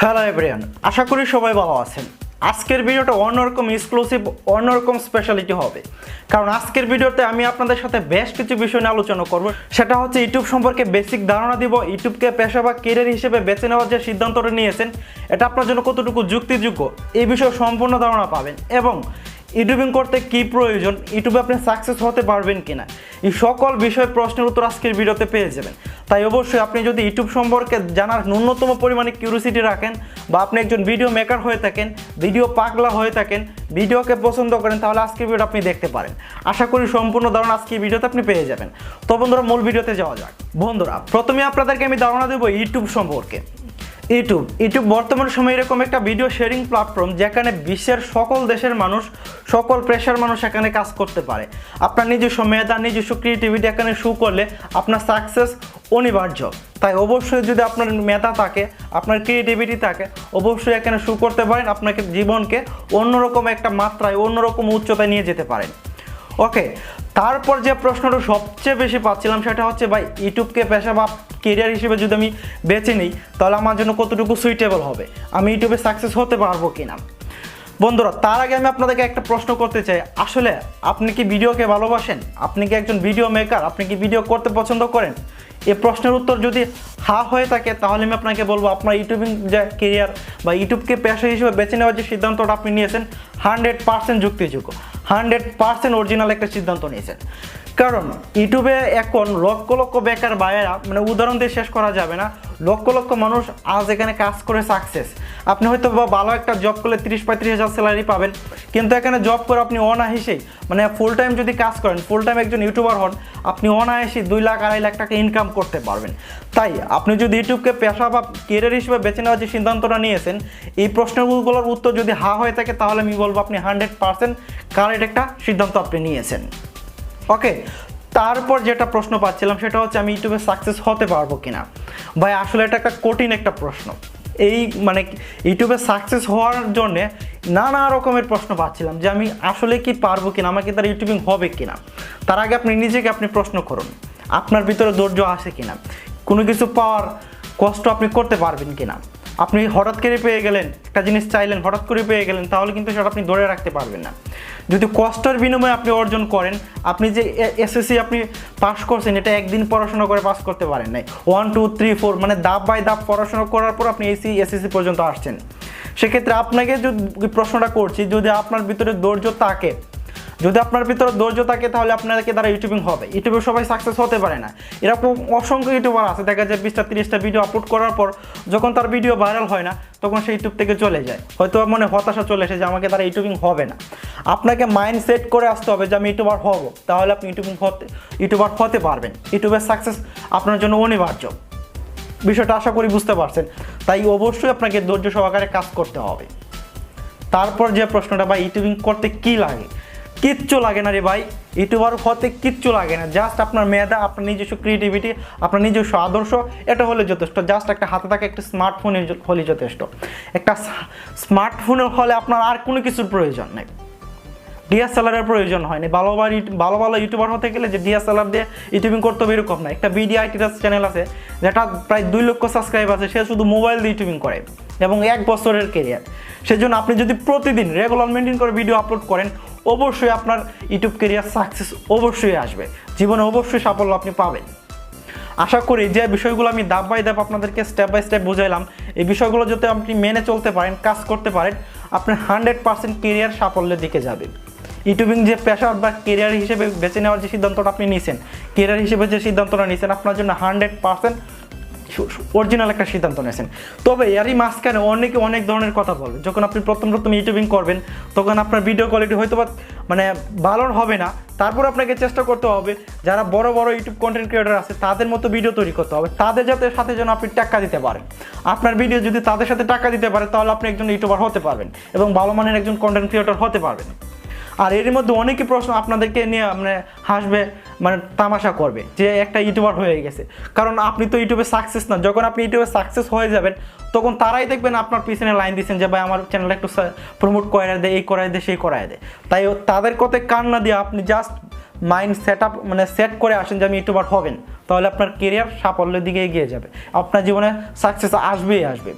Hello everyone, আশা করি সবাই ভালো আছেন। আজকের ভিডিওটা অন্যরকম এক্সক্লুসিভ, অন্যরকম স্পেশালিটি হবে, কারণ আজকের ভিডিওতে আমি আপনাদের সাথে বেশ কিছু বিষয় নিয়ে আলোচনা করব। সেটা হচ্ছে ইউটিউব সম্পর্কে বেসিক ধারণা দিব, ইউটিউবকে পেশা বা কেরিয়ার হিসেবে বেছে নেওয়ার যে সিদ্ধান্তটা নিয়েছেন এটা আপনার জন্য কতটুকু যুক্তিযোগ্য এই বিষয়ে সম্পূর্ণ ধারণা পাবেন, এবং ইউটিউবিং করতে কি প্রয়োজন, ইউটিউবে আপনি সাকসেস হতে পারবেন কিনা, এই সকল বিষয় প্রশ্নের উত্তর আজকের ভিডিওতে পেয়ে যাবেন। তাই অবশ্যই আপনি যদি ইউটিউব সম্পর্কে জানার ন্যূনতম পরিমাণে কিউরিওসিটি রাখেন, বা আপনি একজন ভিডিও মেকার হয়ে থাকেন, ভিডিও পাগলা হয়ে থাকেন, ভিডিওকে পছন্দ করেন, তাহলে আজকের ভিডিওটা আপনি দেখতে পারেন। আশা করি সম্পূর্ণ ধারণা আজকের ভিডিওতে আপনি পেয়ে যাবেন। তো বন্ধুরা, মূল ভিডিওতে যাওয়া যাক। বন্ধুরা, প্রথমে আপনাদেরকে আমি ধারণা দেবো ইউটিউব সম্পর্কে। ইউটিউব বর্তমান সময়ে এরকম একটা ভিডিও শেয়ারিং প্ল্যাটফর্ম যেখানে বিশ্বের সকল দেশের মানুষ, সকল পেশার মানুষ এখানে কাজ করতে পারে। আপনার নিজস্ব মেধা, নিজস্ব ক্রিয়েটিভিটি এখানে শো করলে আপনার সাকসেস অনিবার্য। তাই অবশ্যই যদি আপনার মেধা থাকে, আপনার ক্রিয়েটিভিটি থাকে, অবশ্যই এখানে শো করতে পারেন, আপনাকে জীবনকে অন্যরকম একটা মাত্রায়, অন্যরকম উচ্চতায় নিয়ে যেতে পারেন। ওকে, তারপর যে প্রশ্নটা সবচেয়ে বেশি পাচ্ছিলাম সেটা হচ্ছে, ভাই ইউটিউবকে পেশা বা কেরিয়ার হিসেবে যদি আমি বেছে নিই তাহলে আমার জন্য কতটুকু সুইটেবল হবে, আমি ইউটিউবে সাকসেস হতে পারবো কিনা। বন্ধুরা, তার আগে আমি আপনাদেরকে একটা প্রশ্ন করতে চাই, আসলে আপনি কি ভিডিওকে ভালোবাসেন? আপনি কি একজন ভিডিও মেকার? আপনি কি ভিডিও করতে পছন্দ করেন? এই প্রশ্নের উত্তর যদি হ্যাঁ হয়ে থাকে তাহলে আমি আপনাকে বলবো আপনার ইউটিউবিং যে কেরিয়ার বা ইউটিউবকে পেশা হিসেবে বেছে নেওয়ার যে সিদ্ধান্তটা আপনি নিয়েছেন 100% যুক্তিযোগ্য, 100% অরিজিনাল একটা সিদ্ধান্ত নিয়েছেন। কারণ ইউটিউবে এখন লক্ষ লক্ষ বেকার ভাইয়েরা, মানে উদাহরণ দিয়ে শেষ করা যাবে না, লক্ষ লক্ষ মানুষ আজ এখানে কাজ করে সাকসেস। আপনি হয়তো ভালো একটা জব করলে 30-35 হাজার স্যালারি পাবেন, কিন্তু এখানে জব করে আপনি অনায়াসেই, মানে ফুল টাইম যদি কাজ করেন, ফুল টাইম একজন ইউটিউবার হন, আপনি অনায়াসেই 2 লাখ 2.5 লাখ টাকা ইনকাম করতে পারবেন। তাই আপনি যদি ইউটিউবকে পেশা বা কেরিয়ার হিসেবে বেছে নেওয়ার যে সিদ্ধান্তটা নিয়েছেন, এই প্রশ্নগুলোর উত্তর যদি হ্যাঁ হয়ে থাকে তাহলে আমি বলবো আপনি 100% কারেক্ট একটা সিদ্ধান্ত আপনি নিয়েছেন। ওকে, তারপর যেটা প্রশ্ন পাচ্ছিলাম সেটা হচ্ছে আমি ইউটিউবে সাকসেস হতে পারবো কিনা। ভাই আসলে এটা একটা কঠিন একটা প্রশ্ন। এই মানে ইউটিউবে সাকসেস হওয়ার জন্যে নানা রকমের প্রশ্ন পাচ্ছিলাম যে আমি আসলে কি পারবো কিনা, আমাকে তার ইউটিউবিং হবে কিনা। তার আগে আপনি নিজেকে প্রশ্ন করুন, আপনার ভিতরে ধৈর্য আসে কিনা, কোনো কিছু পাওয়ার কষ্ট আপনি করতে পারবেন কিনা। আপনি হঠাৎ করে পেয়ে গেলেন, একটা জিনিস চাইলেন, হঠাৎ করে পেয়ে গেলেন, তাহলে কিন্তু সেটা আপনি ধরে রাখতে পারবেন না। যদি কষ্টের বিনিময়ে আপনি অর্জন করেন, আপনি যে এসএসসি আপনি পাস করছেন, এটা একদিন পড়াশোনা করে পাস করতে পারেন নাই, 1 2 3 4 মানে ধাপ বাই ধাপ পড়াশোনা করার পর আপনি এসএসসি পর্যন্ত আসছেন। সেক্ষেত্রে আপনাকে যদি প্রশ্নটা করছি, যদি আপনার ভিতরে ধৈর্য থাকে, যদি আপনার ভিতরে ধৈর্য থাকে তাহলে আপনাকে দ্বারা ইউটিউবিং হবে। ইউটিউবে সবাই সাকসেস হতে পারে না, এরকম অসংখ্য ইউটিউবার আছে, দেখা যায় 20টা-30টা ভিডিও আপলোড করার পর যখন তার ভিডিও ভাইরাল হয় না তখন সে ইউটিউব থেকে চলে যায়, হয়তো মনে হতাশা চলে এসে যে আমাকে দ্বারা ইউটিউবিং হবে না। আপনাকে মাইন্ড সেট করে আসতে হবে যে আমি ইউটিউবার হব, তাহলে আপনি ইউটিউবার হতে পারবেন। ইউটিউবের সাকসেস আপনার জন্য অনিবার্য, বিষয়টা আশা করি বুঝতে পারছেন। তাই অবশ্যই আপনাকে ধৈর্য সহকারে কাজ করতে হবে। তারপর যে প্রশ্নটা, ভাই ইউটিউবিং করতে কি লাগে? কিচ্ছু লাগে না রে ভাই, ইউটিউবার হতে কিচ্ছু লাগে না। জাস্ট আপনার মেধা, আপনার নিজস্ব ক্রিয়েটিভিটি, আপনার নিজস্ব আদর্শ, এটা হলে যথেষ্ট। জাস্ট একটা হাতে থাকা একটা স্মার্টফোন হলে যথেষ্ট। একটা স্মার্টফোনের হলে আপনার আর কোনো কিছুর প্রয়োজন নেই, ডিএসএলআরের প্রয়োজন হয়নি। ভালো ভালো ইউটিউবার হতে গেলে যে ডিএসএলআর দিয়ে ইউটিউবিং করতে হবে এরকম না। একটা বিডিআইটিরাস চ্যানেল আছে যেটা প্রায় 2 লক্ষ সাবস্ক্রাইব আছে, সে শুধু মোবাইল দিয়ে ইউটিউবিং করে এবং 1 বছরের কেরিয়ার। সেজন্য আপনি যদি প্রতিদিন রেগুলার মেনটেন করে ভিডিও আপলোড করেন, অবশ্যই আপনার ইউটিউব কেরিয়ার সাকসেস অবশ্যই আসবে, জীবনে অবশ্যই সাফল্য আপনি পাবেন। আশা করি যে বিষয়গুলো আমি ধাপ বাই ধাপ আপনাদেরকে স্টেপ বাই স্টেপ বুঝাইলাম, এই বিষয়গুলো যাতে আপনি মেনে চলতে পারেন, কাজ করতে পারেন, আপনার 100% কেরিয়ার সাফল্যের দিকে যাবে। ইউটিউবিং যে পেশা বা কেরিয়ার হিসেবে বেছে নেওয়ার যে সিদ্ধান্তটা আপনি নিয়েছেন, কেরিয়ার হিসেবে যে সিদ্ধান্তটা নিয়েছেন, আপনার জন্য 100% অরিজিনাল একটা সিদ্ধান্ত নিয়েছেন। তবে এরই মাঝখানে অনেকে অনেক ধরনের কথা বলবে। যখন আপনি প্রথম ইউটিউবিং করবেন তখন আপনার ভিডিও কোয়ালিটি হয়তো বা মানে ভালো হবে না, তারপর আপনাকে চেষ্টা করতে হবে যারা বড় বড় ইউটিউব কন্টেন্ট ক্রিয়েটর আছে তাদের মতো ভিডিও তৈরি করতে হবে, তাদের সাথে যেন আপনি টাকা দিতে পারেন। আপনার ভিডিও যদি তাদের সাথে টাকা দিতে পারে তাহলে আপনি একজন ইউটিউবার হতে পারবেন এবং ভালো মানের একজন কন্টেন্ট ক্রিয়েটর হতে পারবেন। আর এর মধ্যে অনেকই প্রশ্ন আপনাদেরকে নিয়ে মানে হাসবে, মানে তামাশা করবে যে একটা ইউটিউবার হয়ে গেছে, কারণ আপনি তো ইউটিউবে সাকসেস না। যখন আপনি ইউটিউবে সাকসেস হয়ে যাবেন তখন তারাই দেখবেন আপনার পিছনে লাইন দিচ্ছেন যে ভাই আমার চ্যানেলটা একটু প্রমোট করে দেয়, এই করায় দেয়, সেই করায় দেয়। তাই তাদের কথায় কান না দিয়ে আপনি জাস্ট মাইন্ড সেট করে আসেন যে আমি ইউটিউবার হবেন, তাহলে আপনার কেরিয়ার সাফল্যের দিকে এগিয়ে যাবে, আপনার জীবনে সাকসেস আসবেই আসবে।